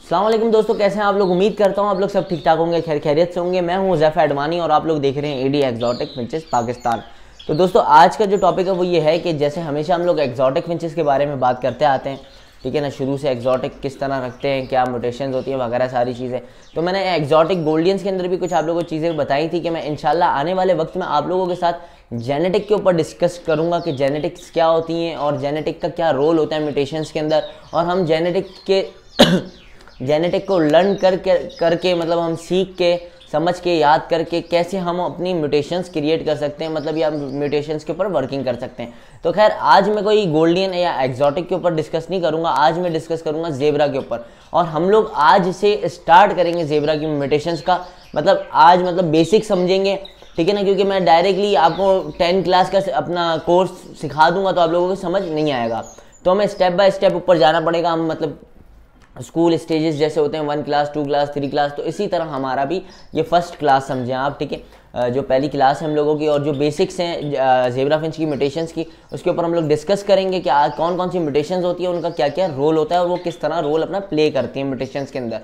अस्सलाम वालेकुम दोस्तों, कैसे हैं आप लोग। उम्मीद करता हूं आप लोग सब ठीक ठाक होंगे, खैर खैरियत से होंगे। मैं हूं हुज़ैफ़ा अडवाणी और आप लोग देख रहे हैं एडी एक्जॉटिक फिंचेस पाकिस्तान। तो दोस्तों आज का जो टॉपिक है वो ये है कि जैसे हमेशा हम लोग एक्जॉटिक फिंचेस के बारे में बात करते आते हैं, ठीक है ना। शुरू से एक्जॉटिक किस तरह रखते हैं, क्या म्यूटेशंस होती है वगैरह सारी चीज़ें। तो मैंने एक्जॉटिक गोल्डियंस के अंदर भी कुछ आप लोगों को चीज़ें बताई थी कि मैं इंशाल्लाह आने वाले वक्त में आप लोगों के साथ जेनेटिक के ऊपर डिस्कस करूंगा कि जेनेटिक्स क्या होती हैं और जेनेटिक का क्या रोल होता है म्यूटेशंस के अंदर, और हम जेनेटिक को लर्न करके मतलब हम सीख के समझ के याद करके कैसे हम अपनी म्यूटेशंस क्रिएट कर सकते हैं, मतलब या म्यूटेशंस के ऊपर वर्किंग कर सकते हैं। तो खैर आज मैं कोई गोल्डियन या एक्जॉटिक के ऊपर डिस्कस नहीं करूंगा, आज मैं डिस्कस करूंगा ज़ेबरा के ऊपर। और हम लोग आज से स्टार्ट करेंगे ज़ेबरा की म्यूटेशंस का, मतलब आज मतलब बेसिक समझेंगे, ठीक है ना। क्योंकि मैं डायरेक्टली आपको 10 क्लास का अपना कोर्स सिखा दूंगा तो आप लोगों को समझ नहीं आएगा। तो हमें स्टेप बाय स्टेप ऊपर जाना पड़ेगा। हम मतलब स्कूल स्टेजेस जैसे होते हैं 1 क्लास 2 क्लास 3 क्लास, तो इसी तरह हमारा भी ये फर्स्ट क्लास समझें आप, ठीक है। जो पहली क्लास है हम लोगों की और जो बेसिक्स हैं ज़ेबरा फिंच की म्यूटेशंस की, उसके ऊपर हम लोग डिस्कस करेंगे कि कौन कौन सी म्यूटेशंस होती है, उनका क्या क्या रोल होता है और वो किस तरह रोल अपना प्ले करती हैं म्यूटेशंस के अंदर।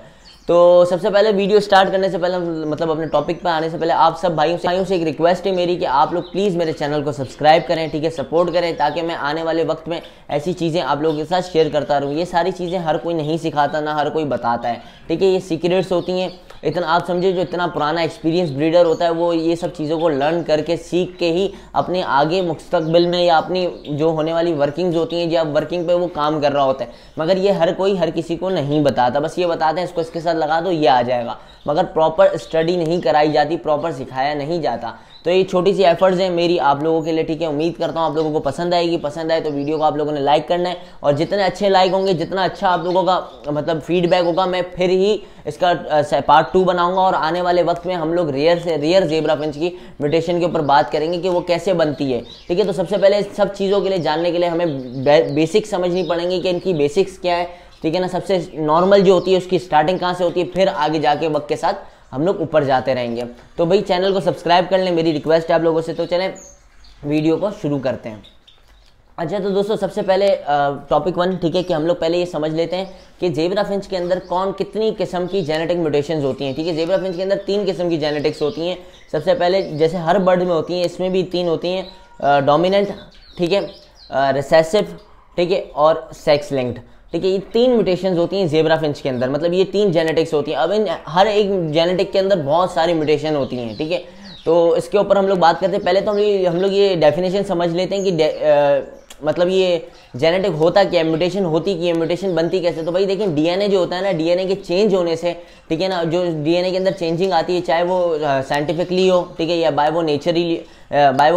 तो सबसे पहले वीडियो स्टार्ट करने से पहले मतलब अपने टॉपिक पे आने से पहले आप सब भाइयों से एक रिक्वेस्ट है मेरी कि आप लोग प्लीज़ मेरे चैनल को सब्सक्राइब करें, ठीक है, सपोर्ट करें, ताकि मैं आने वाले वक्त में ऐसी चीज़ें आप लोगों के साथ शेयर करता रहूँ। ये सारी चीज़ें हर कोई नहीं सिखाता, ना हर कोई बताता है, ठीक है। ये सीक्रेट्स होती हैं। इतना आप समझे जो इतना पुराना एक्सपीरियंस ब्रीडर होता है वो ये सब चीज़ों को लर्न करके सीख के ही अपने आगे मुस्तकबिल में या अपनी जो होने वाली वर्किंग्स होती हैं या वर्किंग पे वो काम कर रहा होता है। मगर ये हर किसी को नहीं बताता, बस ये बताते हैं इसको इसके साथ लगा दो ये आ जाएगा, मगर प्रॉपर स्टडी नहीं कराई जाती, प्रॉपर सिखाया नहीं जाता। तो ये छोटी सी एफर्ट्स हैं मेरी आप लोगों के लिए, ठीक है। उम्मीद करता हूँ आप लोगों को पसंद आएगी। पसंद आए तो वीडियो को आप लोगों ने लाइक करना है, और जितने अच्छे लाइक होंगे, जितना अच्छा आप लोगों का मतलब फीडबैक होगा, मैं फिर ही इसका पार्ट 2 बनाऊंगा। और आने वाले वक्त में हम लोग रेयर ज़ेबरा फिंच की म्यूटेशन के ऊपर बात करेंगे कि वो कैसे बनती है, ठीक है। तो सबसे पहले सब चीज़ों के लिए जानने के लिए हमें बेसिक्स समझनी पड़ेंगी कि इनकी बेसिक्स क्या है, ठीक है ना। सबसे नॉर्मल जो होती है उसकी स्टार्टिंग कहाँ से होती है, फिर आगे जाके वक्त के साथ हम लोग ऊपर जाते रहेंगे। तो भाई चैनल को सब्सक्राइब कर लें, मेरी रिक्वेस्ट है आप लोगों से। तो चलें वीडियो को शुरू करते हैं। अच्छा तो दोस्तों सबसे पहले टॉपिक 1, ठीक है, कि हम लोग पहले ये समझ लेते हैं कि ज़ेबरा फिंच के अंदर कितनी किस्म की जेनेटिक म्यूटेशंस होती हैं, ठीक है। ज़ेबरा फिंच के अंदर 3 किस्म की जेनेटिक्स होती हैं। सबसे पहले जैसे हर बर्ड में होती हैं, इसमें भी 3 होती हैं, डोमिनेंट, ठीक है, रिसेसिव, ठीक है, और सेक्स लिंक्ड, ठीक है। ये 3 म्यूटेशंस होती हैं ज़ेबरा फिंच के अंदर, मतलब ये 3 जेनेटिक्स होती हैं। अब इन हर एक जेनेटिक के अंदर बहुत सारी म्यूटेशन होती हैं, ठीक है। तो इसके ऊपर हम लोग बात करते हैं। पहले तो हम लोग ये डेफिनेशन समझ लेते हैं कि मतलब ये जेनेटिक होता क्या है, म्यूटेशन होती क्या है, म्यूटेशन बनती कैसे। तो भाई देखिए डीएनए जो होता है ना, डीएनए के चेंज होने से, ठीक है ना, जो डीएनए के अंदर चेंजिंग आती है, चाहे वो साइंटिफिकली हो, ठीक है, या बाय वो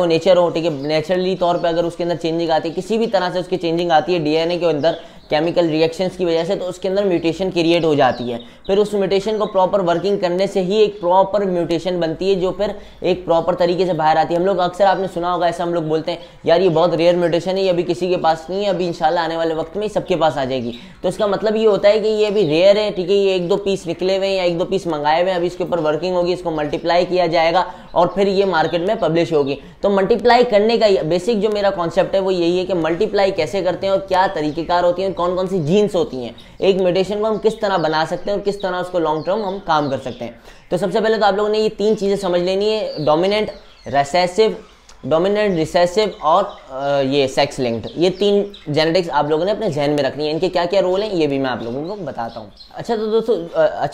नेचर हो, ठीक है, नेचुरली तौर पे अगर उसके अंदर चेंजिंग आती है, किसी भी तरह से उसकी चेंजिंग आती है डीएनए के अंदर केमिकल रिएक्शंस की वजह से, तो उसके अंदर म्यूटेशन क्रिएट हो जाती है। फिर उस म्यूटेशन को प्रॉपर वर्किंग करने से ही एक प्रॉपर म्यूटेशन बनती है, जो फिर एक प्रॉपर तरीके से बाहर आती है। हम लोग अक्सर आपने सुना होगा, ऐसा हम लोग बोलते हैं यार ये बहुत रेयर म्यूटेशन है, ये अभी किसी के पास नहीं है, अभी इंशाल्लाह आने वाले वक्त में सबके पास आ जाएगी। तो इसका मतलब ये होता है कि ये अभी रेयर है, ठीक है, ये 1-2 पीस निकले हुए हैं या 1-2 पीस मंगाए हुए हैं, अभी इसके ऊपर वर्किंग होगी, इसको मल्टीप्लाई किया जाएगा और फिर ये मार्केट में पब्लिश होगी। तो मल्टीप्लाई करने का बेसिक जो मेरा कॉन्सेप्ट है वो यही है कि मल्टीप्लाई कैसे करते हैं और क्या तरीकेकार होती हैं, कौन कौन सी जीन्स होती हैं, एक म्यूटेशन को हम किस तरह बना सकते हैं और किस तरह उसको लॉन्ग टर्म हम काम कर सकते हैं। तो सबसे पहले तो आप लोगों ने ये 3 चीज़ें समझ लेनी है, डोमिनेंट, रिसेसिव और ये सेक्स लिंक्ड। ये 3 जेनेटिक्स आप लोगों ने अपने जहन में रखनी है। इनके क्या क्या रोल हैं ये भी मैं आप लोगों को बताता हूँ। अच्छा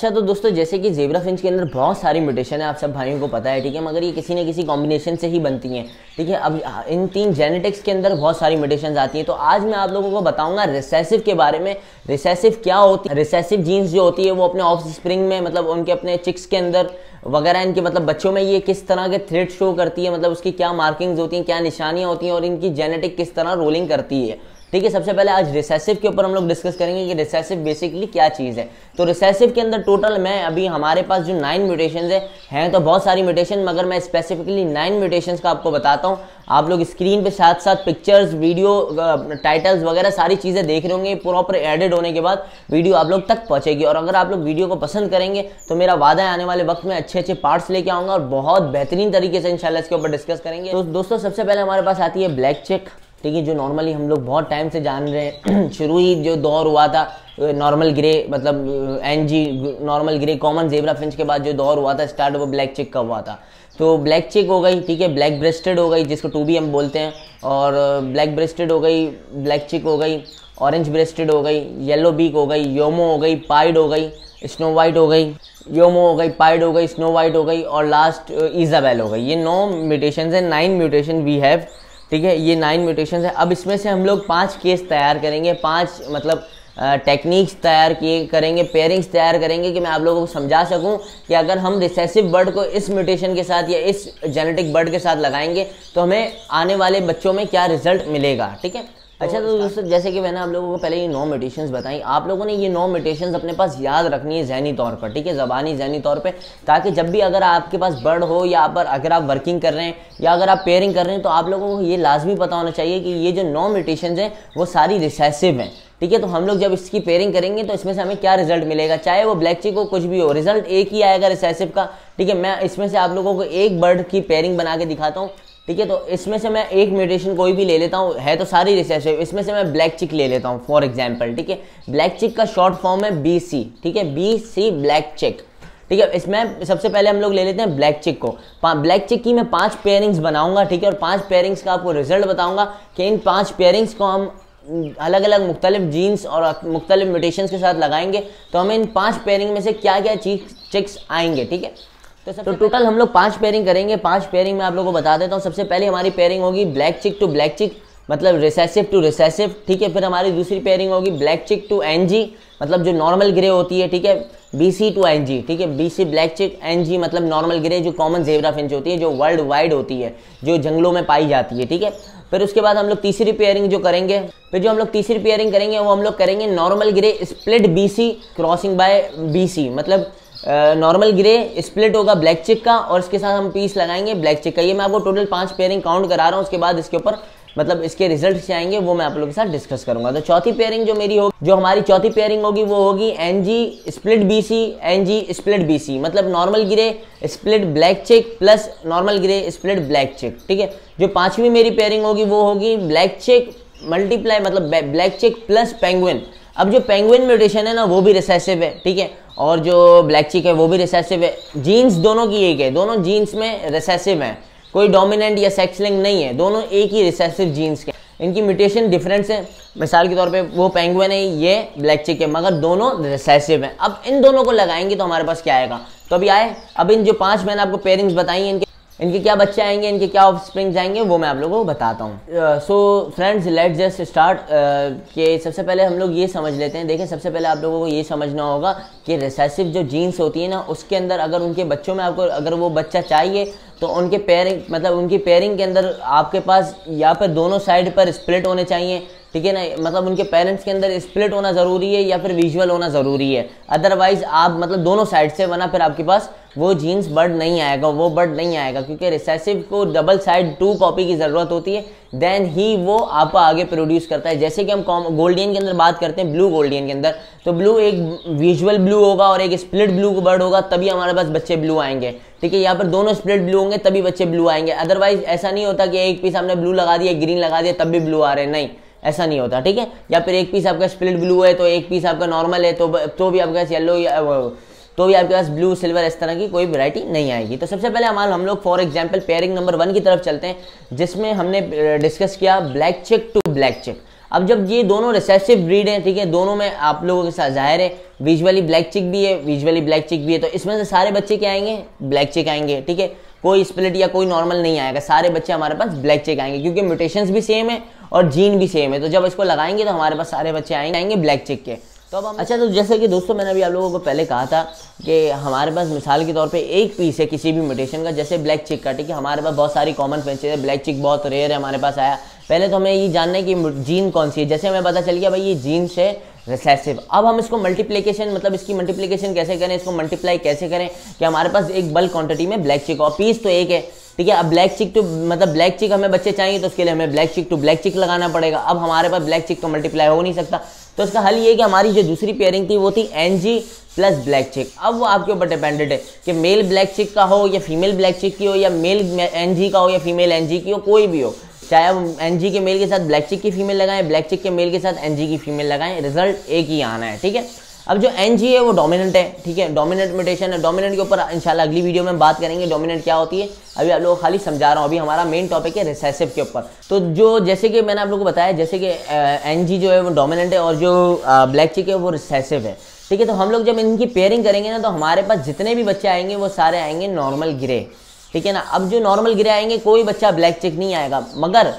तो दोस्तों जैसे कि ज़ेबरा फिंच के अंदर बहुत सारी म्यूटेशन है, आप सब भाइयों को पता है, ठीक है, मगर ये किसी न किसी कॉम्बिनेशन से ही बनती हैं, ठीक है। अब इन 3 जेनेटिक्स के अंदर बहुत सारी म्यूटेशन आती हैं। तो आज मैं आप लोगों को बताऊंगा रिसेसिव के बारे में। रिसेसिव क्या होती है, रिसेसिव जीन्स जो होती है वो अपने ऑफ स्प्रिंग में, मतलब उनके अपने चिक्स के अंदर वगैरह, इनके मतलब बच्चों में ये किस तरह के थ्रेड शो करती है, मतलब उसकी क्या मार्किंग्स होती हैं, क्या निशानियां होती हैं और इनकी जेनेटिक किस तरह रोलिंग करती है, ठीक है। सबसे पहले आज रिसेसिव के ऊपर हम लोग डिस्कस करेंगे कि रिसेसिव बेसिकली क्या चीज़ है। तो रिसेसिव के अंदर टोटल मैं अभी हमारे पास जो 9 म्यूटेशंस हैं तो बहुत सारी म्यूटेशन, मगर मैं स्पेसिफिकली 9 म्यूटेशंस का आपको बताता हूँ। आप लोग स्क्रीन पे साथ साथ पिक्चर्स, वीडियो, टाइटल्स वगैरह सारी चीज़ें देख रहे होंगे। प्रॉपर एडिट होने के बाद वीडियो आप लोग तक पहुँचेगी, और अगर आप लोग वीडियो को पसंद करेंगे तो मेरा वादा है आने वाले वक्त में अच्छे अच्छे पार्ट्स लेके आऊँगा और बहुत बेहतरीन तरीके से इंशाल्लाह इसके ऊपर डिस्कस करेंगे। तो दोस्तों सबसे पहले हमारे पास आती है ब्लैक चेक, ठीक है, जो नॉर्मली हम लोग बहुत टाइम से जान रहे हैं। शुरू ही जो दौर हुआ था नॉर्मल ग्रे, मतलब NG normal grey common zebra finch के बाद जो दौर हुआ था स्टार्ट, वो ब्लैक चिक का हुआ था। तो ब्लैक चिक हो गई, ठीक है, ब्लैक ब्रेस्टेड हो गई जिसको 2B हम बोलते हैं, और ब्लैक ब्रेस्टेड हो गई, ब्लैक चिक हो गई, ऑरेंज ब्रेस्टेड हो गई, येलो बीक हो गई, योमो हो गई, पाइड हो गई, स्नो वाइट हो गई, योमो हो गई, पाइड हो गई, स्नो वाइट हो गई, और लास्ट इजाबेल हो गई। ये 9 म्यूटेशन है, 9 म्यूटेशन वी हैव, ठीक है, ये 9 म्यूटेशन है। अब इसमें से हम लोग 5 केस तैयार करेंगे, 5 मतलब टेक्निक्स तैयार किए करेंगे, पेयरिंग्स तैयार करेंगे कि मैं आप लोगों को समझा सकूं कि अगर हम रिसेसिव बर्ड को इस म्यूटेशन के साथ या इस जेनेटिक बर्ड के साथ लगाएंगे तो हमें आने वाले बच्चों में क्या रिजल्ट मिलेगा, ठीक है। अच्छा, तो दोस्तों जैसे कि मैंने आप लोगों को पहले ये 9 म्यूटेशंस बताई, आप लोगों ने ये 9 म्यूटेशंस अपने पास याद रखनी है ज़हनी तौर पर, ठीक है, ज़बानी ज़हनी तौर पे, ताकि जब भी अगर आपके पास बर्ड हो या अगर आप वर्किंग कर रहे हैं या अगर आप पेयरिंग कर रहे हैं तो आप लोगों को ये लाजमी पता होना चाहिए कि ये जो 9 म्यूटेशंस हैं वो सारी रिसेसिव हैं, ठीक है। तो हम लोग जब इसकी पेयरिंग करेंगे तो इसमें से हमें क्या रिजल्ट मिलेगा, चाहे वो ब्लैक चिक हो, कुछ भी हो, रिजल्ट एक ही आएगा रिसेसिव का, ठीक है। मैं इसमें से आप लोगों को एक बर्ड की पेयरिंग बना के दिखाता हूँ, ठीक है। तो इसमें से मैं एक म्यूटेशन कोई भी ले लेता हूँ, है तो सारी रिसेसिव, इसमें से मैं ब्लैक चिक ले लेता हूँ फॉर एग्जांपल, ठीक है। ब्लैक चिक का शॉर्ट फॉर्म है BC, ठीक है, BC ब्लैक चिक, ठीक है। इसमें सबसे पहले हम लोग ले लेते हैं ब्लैक चिक को। ब्लैक चिक की मैं 5 पेयरिंग्स बनाऊंगा, ठीक है, और 5 पेयरिंग्स का आपको रिजल्ट बताऊंगा कि इन 5 पेयरिंग्स को हम अलग अलग मुख्तलिफ जीन्स और मुख्तलिफ म्यूटेशंस के साथ लगाएंगे तो हमें इन 5 पेयरिंग में से क्या क्या चिक्स आएंगे, ठीक है। तो टोटल हम लोग 5 पेयरिंग करेंगे। 5 पेयरिंग में आप लोगों को बता देता हूँ। सबसे पहले हमारी पेयरिंग होगी black chick to black chick, मतलब रिसेसिव टू रिसेसिव, ठीक है। फिर हमारी दूसरी पेयरिंग होगी ब्लैक चिक टू NG, मतलब जो नॉर्मल ग्रे होती है, ठीक है, BC टू NG, ठीक है, BC ब्लैक चिक, NG मतलब नॉर्मल ग्रे जो कॉमन जेब्रा फिंच होती है, जो वर्ल्ड वाइड होती है, जो जंगलों में पाई जाती है, ठीक है। फिर उसके बाद हम लोग तीसरी पेयरिंग जो करेंगे, वो हम लोग करेंगे normal grey split BC crossing by BC, मतलब नॉर्मल ग्रे स्प्लिट होगा ब्लैक चिक का और इसके साथ हम पीस लगाएंगे ब्लैक चिक का। ये मैं आपको टोटल 5 पेयरिंग काउंट करा रहा हूँ, उसके बाद इसके ऊपर मतलब इसके रिजल्ट से आएंगे वो मैं आप लोगों के साथ डिस्कस करूंगा। तो चौथी पेयरिंग जो हमारी चौथी पेयरिंग होगी वो होगी NG split BC, NG split BC, मतलब नॉर्मल ग्रे स्प्लिट ब्लैक चिक plus normal grey split black chick, ठीक है। जो 5वीं मेरी पेयरिंग होगी वो होगी ब्लैक चिक मल्टीप्लाई, मतलब ब्लैक चिक प्लस पेंगुइन। अब जो पेंगुइन म्यूटेशन है ना वो भी रिसेसिव है, ठीक है, और जो ब्लैक चिक है वो भी रिसेसिव है। जीन्स दोनों की एक है, दोनों जीन्स में रिसेसिव है, कोई डोमिनेंट या सेक्स लिंक नहीं है, दोनों एक ही रिसेसिव जीन्स के। इनकी म्यूटेशन डिफरेंस है, मिसाल के तौर पे वो पेंगुइन है, ये ब्लैक चिक है, मगर दोनों रिसेसिव हैं। अब इन दोनों को लगाएंगे तो हमारे पास क्या आएगा, तो अभी आए। अब इन जो 5 मैंने आपको पेयरिंग्स बताई हैं इनके क्या बच्चे आएंगे, इनके क्या ऑफस्प्रिंग्स आएंगे, वो मैं आप लोगों को बताता हूँ। So friends, let's just start कि सबसे पहले हम लोग ये समझ लेते हैं। देखिए, सबसे पहले आप लोगों को ये समझना होगा कि रिसेसिव जो जीन्स होती है ना, उसके अंदर अगर उनके बच्चों में आपको अगर वो बच्चा चाहिए तो उनके पेयरिंग, मतलब उनकी पेयरिंग के अंदर आपके पास या फिर दोनों साइड पर स्प्लिट होने चाहिए, ठीक है ना, मतलब उनके पेरेंट्स के अंदर स्प्लिट होना ज़रूरी है या फिर विजुअल होना ज़रूरी है। अदरवाइज आप मतलब दोनों साइड से, वरना फिर आपके पास वो जीन्स बर्ड नहीं आएगा, वो बर्ड नहीं आएगा, क्योंकि रिसेसिव को डबल साइड 2 कॉपी की ज़रूरत होती है, देन ही वो आपको आगे प्रोड्यूस करता है। जैसे कि हम गोल्डियन के अंदर बात करते हैं, ब्लू गोल्डियन के अंदर, तो ब्लू एक विजुअल ब्लू होगा और एक स्प्लिट ब्लू बर्ड होगा, तभी हमारे पास बच्चे ब्लू आएंगे, ठीक है। यहाँ पर दोनों स्प्लिट ब्लू होंगे तभी बच्चे ब्लू आएंगे। अदरवाइज ऐसा नहीं होता कि एक पीस हमने ब्लू लगा दिया, ग्रीन लगा दिया, तब भी ब्लू आ रहे हैं, नहीं, ऐसा नहीं होता, ठीक है। या फिर एक पीस आपका स्प्लिट ब्लू है तो एक पीस आपका नॉर्मल है, तो भी आपके पास येलो या तो भी आपके पास ब्लू, सिल्वर, इस तरह की कोई वैरायटी नहीं आएगी। तो सबसे पहले हम लोग फॉर एग्जांपल पेयरिंग नंबर 1 की तरफ चलते हैं, जिसमें हमने डिस्कस किया ब्लैक चिक टू ब्लैक चिक। अब जब ये दोनों रिसेसिव ब्रीड हैं, ठीक है, दोनों में आप लोगों के साथ जाहिर है विजुअली ब्लैक चिक भी है, विजुअली ब्लैक चिक भी है, तो इसमें से सारे बच्चे क्या आएंगे, ब्लैक चिक आएंगे, ठीक है। कोई स्प्लिट या कोई नॉर्मल नहीं आएगा, सारे बच्चे हमारे पास ब्लैक चिक आएंगे, क्योंकि म्यूटेशंस भी सेम है और जीन भी सेम है। तो जब इसको लगाएंगे तो हमारे पास सारे बच्चे आएंगे ब्लैक चिक के। तो अब अच्छा, तो जैसे कि दोस्तों मैंने अभी आप लोगों को पहले कहा था कि हमारे पास मिसाल के तौर पे एक पीस है किसी भी म्यूटेशन का, जैसे ब्लैक चिक का, ठीक है। हमारे पास बहुत सारी कॉमन फिंचेस है, ब्लैक चिक बहुत रेयर है हमारे पास आया। पहले तो हमें ये जानना है कि जीन कौन सी है। जैसे हमें पता चल गया भाई ये जीन्स है रिसेसिव। अब हम इसको मल्टीप्लिकेशन, मतलब इसकी मल्टीप्लिकेशन कैसे करें, इसको मल्टीप्लाई कैसे करें कि हमारे पास एक बल्क क्वांटिटी में ब्लैक चिक, और पीस तो एक है, ठीक है। अब ब्लैक चिक टू, मतलब ब्लैक चिक हमें बच्चे चाहिए तो उसके लिए हमें ब्लैक चिक टू ब्लैक चिक लगाना पड़ेगा। अब हमारे पास ब्लैक चिक तो मल्टीप्लाई हो नहीं सकता, तो इसका हल ये है कि हमारी जो दूसरी पेयरिंग थी वो थी NG प्लस ब्लैक चिक। अब वो आपके ऊपर डिपेंडेंट है कि मेल ब्लैक चिक का हो या फीमेल ब्लैक चिक की हो, या मेल NG का हो या फीमेल NG की हो, कोई भी हो। चाहे आप एनजी के मेल के साथ ब्लैक चिक की फीमेल लगाएं, ब्लैक चिक के मेल के साथ एनजी की फीमेल लगाएं, रिजल्ट एक ही आना है, ठीक है। अब जो एनजी है वो डोमिनेंट है, ठीक है, डोमिनेंट म्यूटेशन है। डोमिनेंट के ऊपर इंशाल्लाह अगली वीडियो में बात करेंगे डोमिनेंट क्या होती है। अभी आप लोगों को खाली समझा रहा हूँ, अभी हमारा मेन टॉपिक है रिसेसिव के ऊपर। तो जो जैसे कि मैंने आप लोगों को बताया, जैसे कि एनजी जो है वो डोमिनेंट है और जो ब्लैक चिक है वो रिसेसिव है, ठीक है। तो हम लोग जब इनकी पेयरिंग करेंगे ना, तो हमारे पास जितने भी बच्चे आएंगे वो सारे आएंगे नॉर्मल ग्रे, ठीक है ना। अब जो नॉर्मल ग्रे आएंगे कोई बच्चा ब्लैक चिक नहीं आएगा, मगर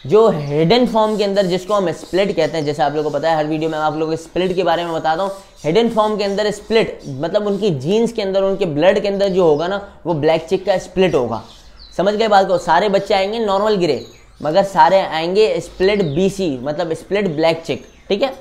जो हिडन फॉर्म के अंदर जिसको हम स्प्लिट कहते हैं, जैसे आप लोगों को पता है हर वीडियो में आप लोगों को स्प्लिट के बारे में बताता हूँ। हिडन फॉर्म के अंदर स्प्लिट मतलब उनकी जीन्स के अंदर, उनके ब्लड के अंदर जो होगा ना वो ब्लैक चिक का स्प्लिट होगा। समझ गए बात को। सारे बच्चे आएंगे नॉर्मल ग्रे, मगर सारे आएंगे स्प्लिट बीसी मतलब स्प्लिट ब्लैक चिक, ठीक है।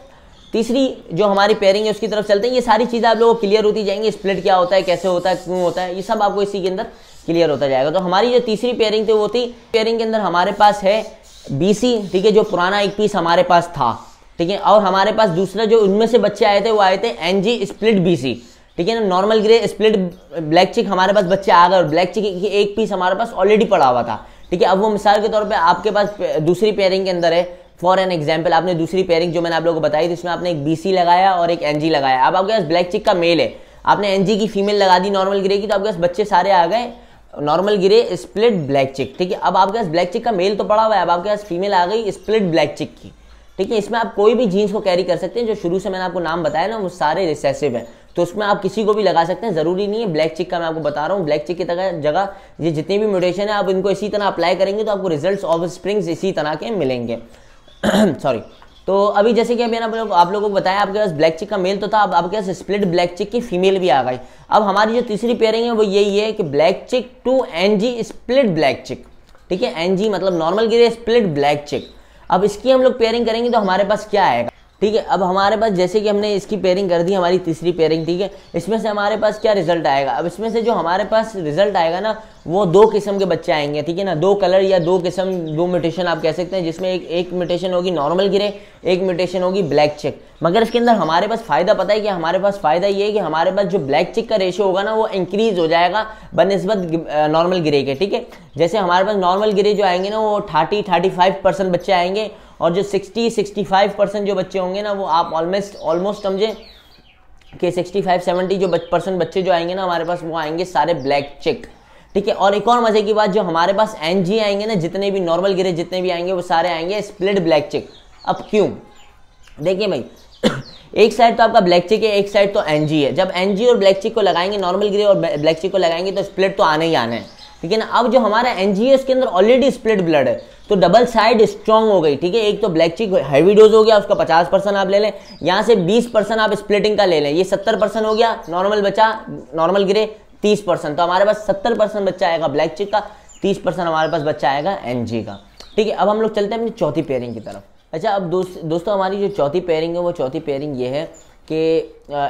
तीसरी जो हमारी पेयरिंग है उसकी तरफ चलते हैं। ये सारी चीज़ें आप लोगों को क्लियर होती जाएंगी, स्प्लिट क्या होता है, कैसे होता है, क्यों होता है, ये सब आपको इसी के अंदर क्लियर होता जाएगा। तो हमारी जो तीसरी पेयरिंग थी वो थी, पेयरिंग के अंदर हमारे पास है बीसी, ठीक है, जो पुराना एक पीस हमारे पास था, ठीक है। और हमारे पास दूसरा जो उनमें से बच्चे आए थे वो आए थे एनजी स्प्लिट बीसी, ठीक है ना। नॉर्मल ग्रे स्प्लिट ब्लैक चिक हमारे पास बच्चे आ गए और ब्लैक चिक की एक पीस हमारे पास ऑलरेडी पड़ा हुआ था, ठीक है। अब वो मिसाल के तौर पे आपके पास दूसरी पेयरिंग के अंदर है, फॉर एन एग्जाम्पल आपने दूसरी पेयरिंग जो मैंने आप लोगों को बताई थी इसमें आपने एक बीसी लगाया और एक एनजी लगाया। अब आपके पास ब्लैक चिक का मेल है, आपने एनजी की फीमेल लगा दी नॉर्मल ग्रे की, तो आपके पास बच्चे सारे आ गए normal grey split black chick, ठीक है। अब आपके पास ब्लैक चिक का मेल तो पड़ा हुआ है, अब आपके पास फीमेल आ गई स्प्लिट ब्लैक चिक की, ठीक है। इसमें आप कोई भी जीन्स को कैरी कर सकते हैं, जो शुरू से मैंने आपको नाम बताया ना वो सारे रिसेसिव है, तो उसमें आप किसी को भी लगा सकते हैं, जरूरी नहीं है ब्लैक चिक का। मैं आपको बता रहा हूँ ब्लैक चिक की जगह ये जितनी भी म्यूटेशन है आप इनको इसी तरह अप्लाई करेंगे तो आपको रिजल्ट ऑफ स्प्रिंग्स इसी तरह के मिलेंगे। सॉरी। तो अभी जैसे कि मैंने आप लोगों को बताया आपके पास ब्लैक चिक का मेल तो था, अब आपके पास स्प्लिट ब्लैक चिक की फीमेल भी आ गई। अब हमारी जो तीसरी पेयरिंग है वो यही है कि black chick to NG split black chick, ठीक है। एनजी मतलब नॉर्मल ग्रे स्प्लिट ब्लैक चिक। अब इसकी हम लोग पेयरिंग करेंगे तो हमारे पास क्या आएगा, ठीक है। अब हमारे पास जैसे कि हमने इसकी पेयरिंग कर दी, हमारी तीसरी पेयरिंग, ठीक है। इसमें से हमारे पास क्या रिजल्ट आएगा, अब इसमें से जो हमारे पास रिजल्ट आएगा ना वो दो किस्म के बच्चे आएंगे, ठीक है ना। दो कलर या दो किस्म, दो म्यूटेशन आप कह सकते हैं, जिसमें एक म्यूटेशन होगी नॉर्मल ग्रे, एक म्यूटेशन होगी ब्लैक चिक। मगर इसके अंदर हमारे पास फायदा पता है कि हमारे पास फायदा ये है कि हमारे पास जो ब्लैक चिक का रेशियो होगा ना वो इंक्रीज हो जाएगा बनिस्बत नॉर्मल ग्रे के, ठीक है। जैसे हमारे पास नॉर्मल ग्रे जो आएंगे ना वो 30-35% बच्चे आएंगे, और जो 60-65% जो बच्चे होंगे ना वो आप ऑलमोस्ट समझे कि 65-70 जो % बच्चे जो आएंगे ना हमारे पास वो आएंगे सारे ब्लैक चिक, ठीक है। और एक और मजे की बात, जो हमारे पास एनजी आएंगे ना, जितने भी नॉर्मल ग्रे जितने भी आएंगे वो सारे आएंगे स्प्लिट ब्लैक चिक। अब क्यों, देखिए भाई एक साइड तो आपका ब्लैक चिक है, एक साइड तो एनजी है। जब एनजी और ब्लैक चिक को लगाएंगे, नॉर्मल ग्रे और ब्लैक चिक को लगाएंगे तो स्प्लिट तो आने ही आने हैं, ठीक है ना। अब जो हमारा एनजी है उसके अंदर ऑलरेडी स्प्लिट ब्लड है, तो डबल साइड स्ट्रॉन्ग हो गई, ठीक है। एक तो ब्लैक चिक हैवी डोज हो गया, उसका 50% आप ले लें, यहाँ से 20% आप स्प्लिटिंग का ले लें, ये 70% हो गया। नॉर्मल बचा नॉर्मल ग्रे 30%, तो हमारे पास 70% बच्चा आएगा ब्लैक चिक का, 30% हमारे पास बच्चा आएगा एनजी का, ठीक है। अब हम लोग चलते हैं अपनी चौथी पेयरिंग की तरफ। अच्छा, अब दोस्तों हमारी जो चौथी पेयरिंग है वो चौथी पेयरिंग ये है कि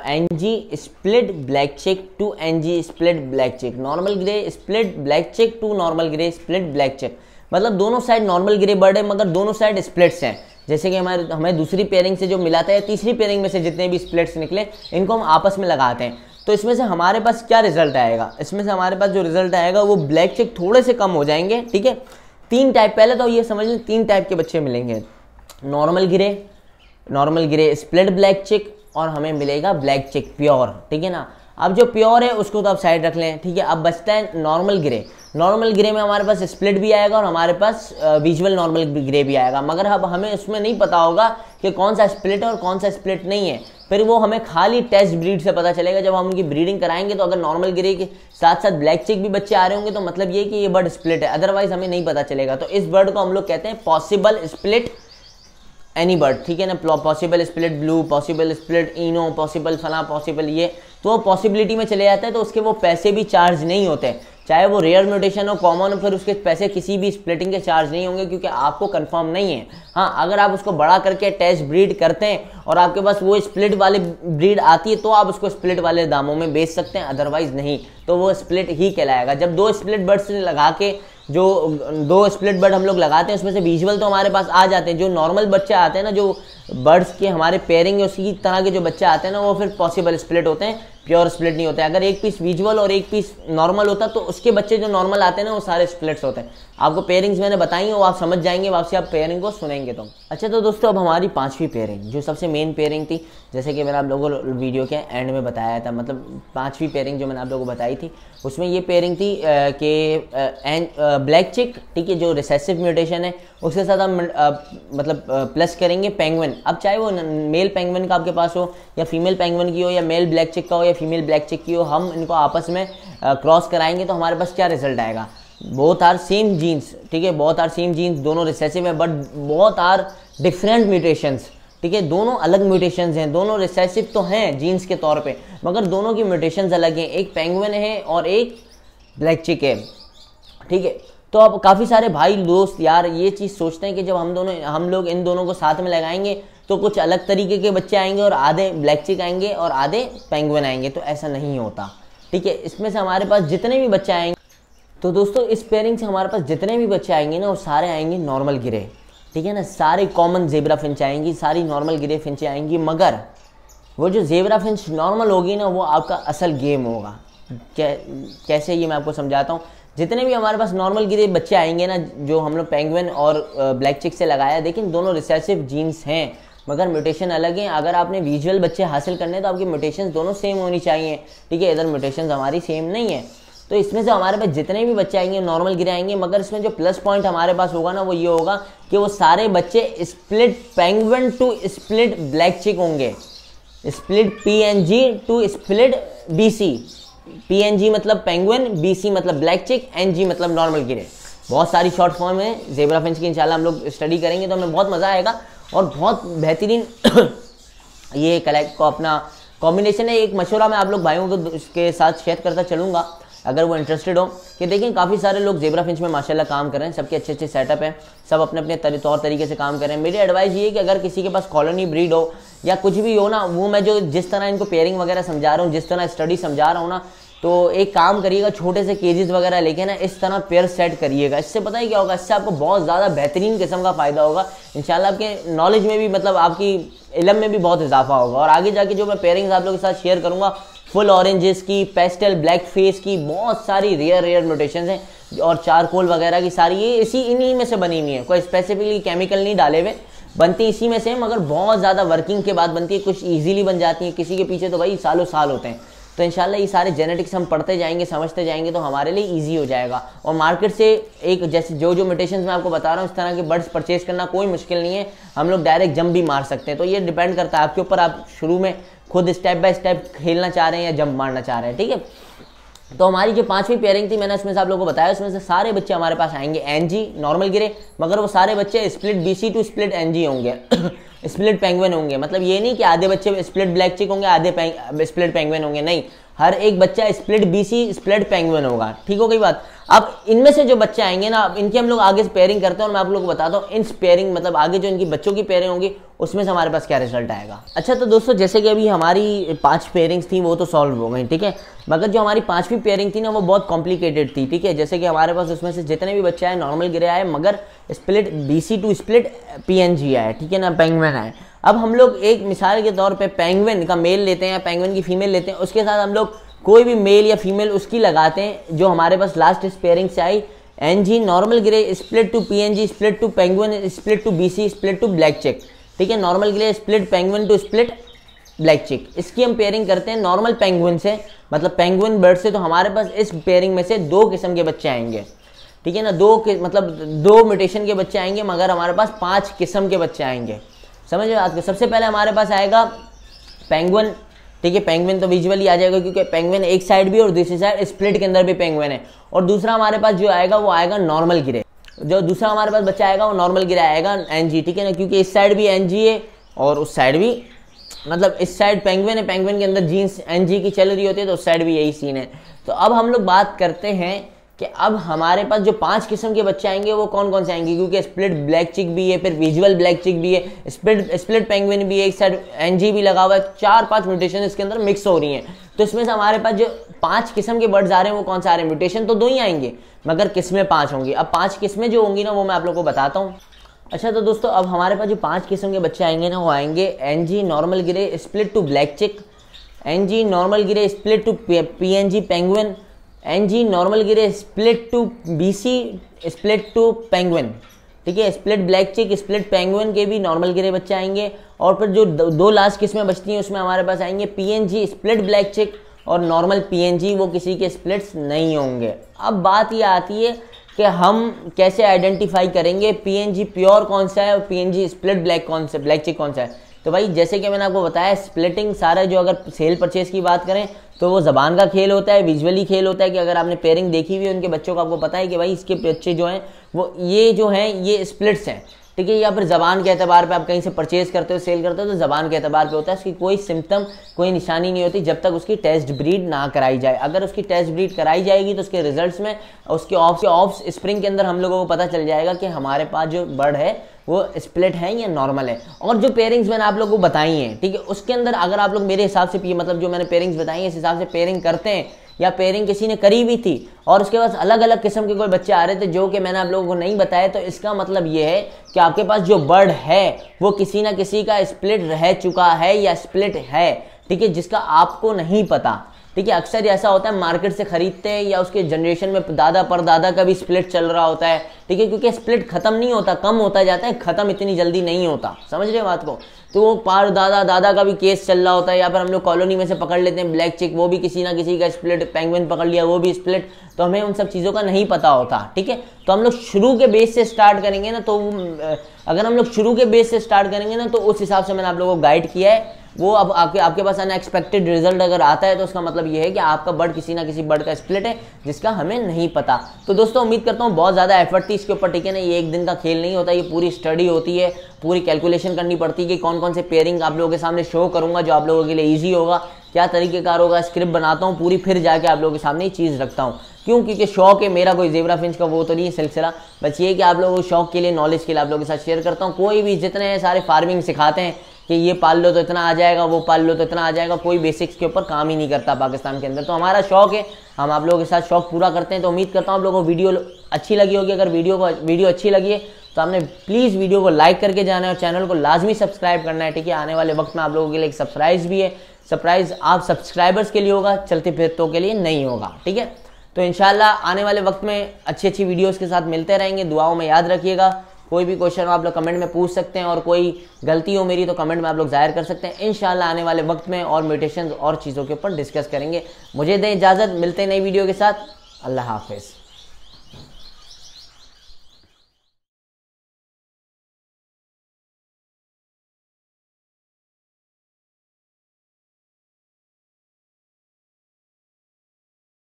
NG split black chick to NG split black chick, normal grey split black chick to normal grey split black chick. मतलब दोनों साइड नॉर्मल ग्रे बर्ड है मगर दोनों साइड स्प्लिट्स हैं। जैसे कि हमें दूसरी पेयरिंग से जो मिलाता है, तीसरी पेयरिंग में से जितने भी स्प्लिट्स निकले इनको हम आपस में लगाते हैं, तो इसमें से हमारे पास क्या रिजल्ट आएगा, इसमें से हमारे पास जो रिजल्ट आएगा वो ब्लैक चिक थोड़े से कम हो जाएंगे, ठीक है। तीन टाइप, पहले तो ये समझ लें तीन टाइप के बच्चे मिलेंगे, नॉर्मल ग्रे स्प्लिट ब्लैक चिक और हमें मिलेगा ब्लैक चिक प्योर, ठीक है ना। अब जो प्योर है उसको तो आप साइड रख लें, ठीक है। अब बचता है नॉर्मल ग्रे में हमारे पास स्प्लिट भी आएगा और हमारे पास विजुअल नॉर्मल ग्रे भी आएगा, मगर अब हमें उसमें नहीं पता होगा कि कौन सा स्प्लिट है और कौन सा स्प्लिट नहीं है। फिर वो हमें खाली टेस्ट ब्रीड से पता चलेगा जब हम उनकी ब्रीडिंग कराएंगे। तो अगर नॉर्मल ग्रे के साथ साथ ब्लैक चिक भी बच्चे आ रहे होंगे तो मतलब ये कि ये बर्ड स्प्लिट है, अदरवाइज हमें नहीं पता चलेगा। तो इस बर्ड को हम लोग कहते हैं पॉसिबल स्प्लिट एनी बर्ड, ठीक है ना। Possible split blue, possible split इनो, पॉसिबल फला, पॉसिबल ये, तो पॉसिबिलिटी में चले जाता है, तो उसके वो पैसे भी चार्ज नहीं होते, चाहे वो रेयर म्यूटेशन हो कॉमन हो, फिर उसके पैसे किसी भी स्प्लिटिंग के चार्ज नहीं होंगे क्योंकि आपको कंफर्म नहीं है। हाँ, अगर आप उसको बड़ा करके टेस्ट ब्रीड करते हैं और आपके पास वो स्प्लिट वाली ब्रीड आती है तो आप उसको स्प्लिट वाले दामों में बेच सकते हैं, अदरवाइज नहीं, तो वो स्प्लिट ही कहलाएगा। जब दो स्प्लिट बर्ड्स लगा के, जो दो स्प्लिट बर्ड हम लोग लगाते हैं उसमें से विजुअल तो हमारे पास आ जाते हैं, जो नॉर्मल बच्चे आते हैं ना, जो बर्ड्स के हमारे पेयरिंग उसी तरह के जो बच्चे आते हैं ना वो फिर पॉसिबल स्प्लिट होते हैं, प्योर स्प्लिट नहीं होते हैं। अगर एक पीस विजुअल और एक पीस नॉर्मल होता तो उसके बच्चे जो नॉर्मल आते हैं ना वो सारे स्प्लिट्स होते हैं। आपको पेयरिंग्स मैंने बताई हैं, वो आप समझ जाएंगे वापसी आप पेयरिंग को सुनेंगे तो। अच्छा तो दोस्तों अब हमारी पांचवी पेयरिंग जो सबसे मेन पेयरिंग थी, जैसे कि मैंने आप लोगों को वीडियो के एंड में बताया था, मतलब पांचवी पेयरिंग जो मैंने आप लोगों को बताई थी उसमें ये पेयरिंग थी कि ब्लैक चिक, ठीक है, जो रिसेसिव म्यूटेशन है उसके साथ हम मतलब प्लस करेंगे पेंगुइन। अब चाहे वो मेल पेंगुइन का आपके पास हो या फीमेल पेंगुइन की हो या मेल ब्लैक चिक का हो या फीमेल ब्लैक चिक की हो, हम इनको आपस में क्रॉस कराएंगे तो हमारे पास क्या रिजल्ट आएगा। बोथ आर सेम जीन्स, ठीक है, बोथ आर सेम जीन्स, दोनों रिसेसिव है but both are different mutations, ठीक है, दोनों अलग म्यूटेशंस हैं, दोनों रिसेसिव तो हैं जीन्स के तौर पे मगर दोनों की म्यूटेशंस अलग हैं, एक पेंगुइन है और एक ब्लैक चिक है, ठीक है। तो अब काफ़ी सारे भाई दोस्त यार ये चीज़ सोचते हैं कि जब हम लोग इन दोनों को साथ में लगाएंगे तो कुछ अलग तरीके के बच्चे आएंगे और आधे ब्लैक चिक आएंगे और आधे पेंगुइन आएंगे, तो ऐसा नहीं होता, ठीक है। इसमें से हमारे पास जितने भी बच्चे आएंगे, तो दोस्तों इस पेयरिंग से हमारे पास जितने भी बच्चे आएंगे ना वो सारे आएंगे नॉर्मल गिरे, ठीक है ना, सारे कॉमन जेब्रा फिंच आएंगी, सारी नॉर्मल गिरे फिंच आएंगी, मगर वो जो जेब्रा फिंच नॉर्मल होगी ना वो आपका असल गेम होगा। कैसे ये मैं आपको समझाता हूँ। जितने भी हमारे पास नॉर्मल गिरे बच्चे आएंगे ना जो हम लोग पेंगुइन और ब्लैक चिक से लगाया, लेकिन दोनों रिसेसिव जीन्स हैं मगर म्यूटेशन अलग हैं। अगर आपने विजुअल बच्चे हासिल करने तो आपकी म्यूटेशन दोनों सेम होनी चाहिए, ठीक है, इधर म्यूटेशन हमारी सेम नहीं है। तो इसमें से हमारे पास जितने भी बच्चे आएंगे नॉर्मल गिरे आएंगे, मगर इसमें जो प्लस पॉइंट हमारे पास होगा ना वो ये होगा कि वो सारे बच्चे split penguin to split black chick होंगे, split PNG to split BC। PNG मतलब पेंगुइन, BC मतलब ब्लैक चिक, NG मतलब नॉर्मल गिरे। बहुत सारी शॉर्ट फॉर्म है जेब्रा फिंच की, इंशाल्लाह हम लोग स्टडी करेंगे तो हमें बहुत मज़ा आएगा और बहुत बेहतरीन ये कलेक्ट को अपना कॉम्बिनेशन है। एक मशवरा मैं आप लोग भाइयों को इसके साथ शेयर करता चलूँगा अगर वो इंटरेस्टेड हो कि देखें काफ़ी सारे लोग जेब्रा फिंच में माशाल्लाह काम कर रहे हैं, सबके अच्छे अच्छे सेटअप हैं, सब अपने अपने तौर तरीके से काम कर रहे हैं। मेरी एडवाइस ये है कि अगर किसी के पास कॉलोनी ब्रीड हो या कुछ भी हो ना, वो मैं जो जिस तरह इनको पेयरिंग वगैरह समझा रहा हूँ, जिस तरह स्टडी समझा रहा हूँ ना, तो एक काम करिएगा छोटे से केजेस वगैरह लेके ना इस तरह पेयर सेट करिएगा। इससे पता है क्या होगा, इससे आपको बहुत ज़्यादा बेहतरीन किस्म का फ़ायदा होगा इंशाल्लाह। आपके नॉलेज में भी मतलब आपकी इल्म में भी बहुत इजाफा होगा और आगे जाके जो मैं पेयरिंग्स आप लोगों के साथ शेयर करूँगा फुल ऑरेंजेस की, पेस्टल ब्लैक फेस की, बहुत सारी रेयर म्यूटेशंस हैं और चारकोल वगैरह की सारी ये इन्हीं में से बनी हुई है, कोई स्पेसिफिकली केमिकल नहीं डाले हुए, बनती इसी में से, मगर बहुत ज़्यादा वर्किंग के बाद बनती है, कुछ ईजिली बन जाती है, किसी के पीछे तो भाई सालों साल होते हैं। तो इंशाल्लाह ये सारे जेनेटिक्स हम पढ़ते जाएंगे, समझते जाएंगे तो हमारे लिए इजी हो जाएगा। और मार्केट से एक जैसे जो म्यूटेशंस मैं आपको बता रहा हूँ इस तरह के बर्ड्स परचेज करना कोई मुश्किल नहीं है, हम लोग डायरेक्ट जंप भी मार सकते हैं। तो ये डिपेंड करता है आपके ऊपर, आप शुरू में खुद स्टेप बाय स्टेप खेलना चाह रहे हैं या जंप मारना चाह रहे हैं, ठीक है। तो हमारी जो पांचवी पेयरिंग थी मैंने उसमें से आप लोगों को बताया, उसमें से सारे बच्चे हमारे पास आएंगे NG नॉर्मल गिरे, मगर वो सारे बच्चे split BC to split NG होंगे स्प्लिट पेंगुइन होंगे। मतलब ये नहीं कि आधे बच्चे स्प्लिट ब्लैक चिक होंगे आधे स्प्लिट पेंगुइन होंगे, नहीं, हर एक बच्चा स्प्लिट BC स्प्लिट पेंगुइन होगा, ठीक हो गई बात। अब इनमें से जो बच्चे आएंगे ना, अब इनकी हम लोग आगे से पेयरिंग करते हैं और मैं आप लोगों को बताता हूँ इन पेयरिंग मतलब आगे जो इनकी बच्चों की पेयरिंग होगी उसमें से हमारे पास क्या रिजल्ट आएगा। अच्छा तो दोस्तों जैसे कि अभी हमारी 5 पेयरिंग्स थी वो तो सॉल्व हो गई, ठीक है, मगर जो हमारी 5वीं पेयरिंग थी ना वो बहुत कॉम्प्लिकेटेड थी, ठीक है। जैसे कि हमारे पास उसमें से जितने भी बच्चे आए नॉर्मल गिरे आए, मगर split BC to split PNG आए, ठीक है ना, पेंगुइन आए। अब हम लोग एक मिसाल के तौर पे पेंगुइन का मेल लेते हैं या पेंगुइन की फीमेल लेते हैं, उसके साथ हम लोग कोई भी मेल या फीमेल उसकी लगाते हैं जो हमारे पास लास्ट इस पेयरिंग से आई, NG normal grey split to PNG split to penguin split to BC split to black chick, ठीक है, normal grey split penguin to split black chick. इसकी हम पेयरिंग करते हैं नॉर्मल पेंगुइन से, मतलब पेंगुइन बर्ड से। तो हमारे पास इस पेयरिंग में से 2 किस्म के बच्चे आएंगे, ठीक है ना, 2 म्यूटेशन के बच्चे आएंगे, मगर हमारे पास 5 किस्म के बच्चे आएंगे, समझ रहे आप। सबसे पहले हमारे पास आएगा पेंगुइन, ठीक है, पेंगुइन तो विजुअली आ जाएगा क्योंकि पेंगुइन एक साइड भी और दूसरी साइड स्प्लिट के अंदर भी पेंगुइन है। और दूसरा हमारे पास जो आएगा वो आएगा नॉर्मल गिरे, जो दूसरा हमारे पास बच्चा आएगा वो नॉर्मल गिरा आएगा NG, ठीक है ना, क्योंकि इस साइड भी NG है और उस साइड भी, मतलब इस साइड पेंगुइन है, पेंगुइन के अंदर जीन्स NG की चल रही होती है, तो उस साइड भी यही सीन है। तो अब हम लोग बात करते हैं कि अब हमारे पास जो 5 किस्म के बच्चे आएंगे वो कौन कौन से आएंगे, क्योंकि स्प्लिट ब्लैक चिक भी है, फिर विजुअल ब्लैक चिक भी है, स्प्लिट पेंगुइन भी है, एक साइड NG भी लगा हुआ है, 4-5 म्यूटेशन इसके अंदर मिक्स हो रही हैं। तो इसमें से हमारे पास जो 5 किस्म के बर्ड्स आ रहे हैं वो कौन से आ रहे हैं, म्यूटेशन तो 2 ही आएंगे मगर किस्में 5 होंगी। अब 5 किस्में जो होंगी ना वो मैं आप लोगों को बताता हूँ। अच्छा तो दोस्तों अब हमारे पास जो 5 किस्म के बच्चे आएंगे ना, वो आएंगे NG normal grey split to black cheek, NG normal grey split to PNG penguin, NG normal grey split to BC split to penguin, ठीक है। Split black cheek, split penguin के भी नॉर्मल ग्रे बच्चे आएंगे। और फिर जो दो लास्ट किस्में बचती हैं उसमें हमारे पास आएंगे पीएनजी स्प्लिट ब्लैक चिक और नॉर्मल पीएनजी, वो किसी के स्प्लिट्स नहीं होंगे। अब बात ये आती है कि हम कैसे आइडेंटिफाई करेंगे पीएनजी प्योर कौन सा है और पीएनजी स्प्लिट ब्लैक कौन सा, ब्लैक चिक कौन सा है। तो भाई जैसे कि मैंने आपको बताया, स्प्लिटिंग सारा जो अगर सेल परचेज की बात करें तो वो ज़बान का खेल होता है, विजुअली खेल होता है कि अगर आपने पेयरिंग देखी हुई है उनके बच्चों को, आपको पता है कि भाई इसके बच्चे जो हैं वो ये जो हैं ये स्प्लिट्स हैं, ठीक है। या फिर ज़बान के एतबार पे आप कहीं से परचेज करते हो, सेल करते हो तो ज़बान के एतबार पे होता है, उसकी कोई सिम्टम कोई निशानी नहीं होती जब तक उसकी टेस्ट ब्रीड ना कराई जाए। अगर उसकी टेस्ट ब्रीड कराई जाएगी तो उसके रिजल्ट्स में उसके ऑफ स्प्रिंग के अंदर हम लोगों को पता चल जाएगा कि हमारे पास जो बर्ड है वो स्प्लिट है या नॉर्मल है। और जो पेयरिंग्स मैंने आप लोगों को बताई हैं, ठीक है, उसके अंदर अगर आप लोग मेरे हिसाब से मतलब जो मैंने पेयरिंग्स बताई हैं इस हिसाब से पेयरिंग करते हैं या पेयरिंग किसी ने करी भी थी और उसके पास अलग अलग किस्म के कोई बच्चे आ रहे थे जो कि मैंने आप लोगों को नहीं बताया, तो इसका मतलब ये है कि आपके पास जो बर्ड है वो किसी ना किसी का स्प्लिट रह चुका है या स्प्लिट है, ठीक है, जिसका आपको नहीं पता, ठीक है। अक्सर ऐसा होता है मार्केट से खरीदते हैं या उसके जनरेशन में दादा परदादा का भी स्प्लिट चल रहा होता है, ठीक है, क्योंकि स्प्लिट खत्म नहीं होता, कम होता जाता है, खत्म इतनी जल्दी नहीं होता, समझ रहे बात को। तो वो पार दादा का भी केस चल रहा होता है, या फिर हम लोग कॉलोनी में से पकड़ लेते हैं ब्लैक चिक, वो भी किसी ना किसी का स्प्लिट, पेंगुइन पकड़ लिया वो भी स्प्लिट, तो हमें उन सब चीज़ों का नहीं पता होता, ठीक है। तो हम लोग शुरू के बेस से स्टार्ट करेंगे ना, तो अगर हम लोग शुरू के बेस से स्टार्ट करेंगे ना तो उस हिसाब से मैंने आप लोगों को गाइड किया है। वो अब आपके पास अनएक्सपेक्टेड रिजल्ट अगर आता है तो उसका मतलब ये है कि आपका बर्ड किसी ना किसी बर्ड का स्प्लिट है जिसका हमें नहीं पता। तो दोस्तों उम्मीद करता हूँ बहुत ज़्यादा एफर्ट थी इसके ऊपर, ठीक है ना। ये एक दिन का खेल नहीं होता, ये पूरी स्टडी होती है, पूरी कैलकुलेशन करनी पड़ती है कि कौन कौन से पेयरिंग आप लोगों के सामने शो करूँगा जो आप लोगों के लिए ईजी होगा, क्या तरीकेकार होगा, स्क्रिप्ट बनाता हूँ पूरी, फिर जाके आप लोगों के सामने ये चीज़ रखता हूँ। क्यों? क्योंकि शौक है मेरा, कोई ज़ेबरा फिंच का वो तो नहीं है सिलसिला, बस ये कि आप लोगों को शौक के लिए, नॉलेज के लिए आप लोगों के साथ शेयर करता हूँ। कोई भी जितने सारे फार्मिंग सिखाते हैं कि ये पाल लो तो इतना आ जाएगा, वो पाल लो तो इतना आ जाएगा, कोई बेसिक्स के ऊपर काम ही नहीं करता पाकिस्तान के अंदर। तो हमारा शौक है, हम आप लोगों के साथ शौक पूरा करते हैं। तो उम्मीद करता हूँ आप लोगों को वीडियो अच्छी लगी होगी। अगर वीडियो अच्छी लगी है तो आपने प्लीज़ वीडियो को लाइक करके जाना है और चैनल को लाजमी सब्सक्राइब करना है, ठीक है। आने वाले वक्त में आप लोगों के लिए एक सरप्राइज़ भी है, सरप्राइज़ आप सब्सक्राइबर्स के लिए होगा, चलते फिरतों के लिए नहीं होगा, ठीक है। तो इंशाल्लाह आने वाले वक्त में अच्छी वीडियोज़ के साथ मिलते रहेंगे। दुआओं में याद रखिएगा। कोई भी क्वेश्चन हो आप लोग कमेंट में पूछ सकते हैं और कोई गलती हो मेरी तो कमेंट में आप लोग जाहिर कर सकते हैं। इंशाल्लाह आने वाले वक्त में और म्यूटेशंस और चीज़ों के ऊपर डिस्कस करेंगे। मुझे दें इजाज़त, मिलते हैं नई वीडियो के साथ। अल्लाह हाफिज़।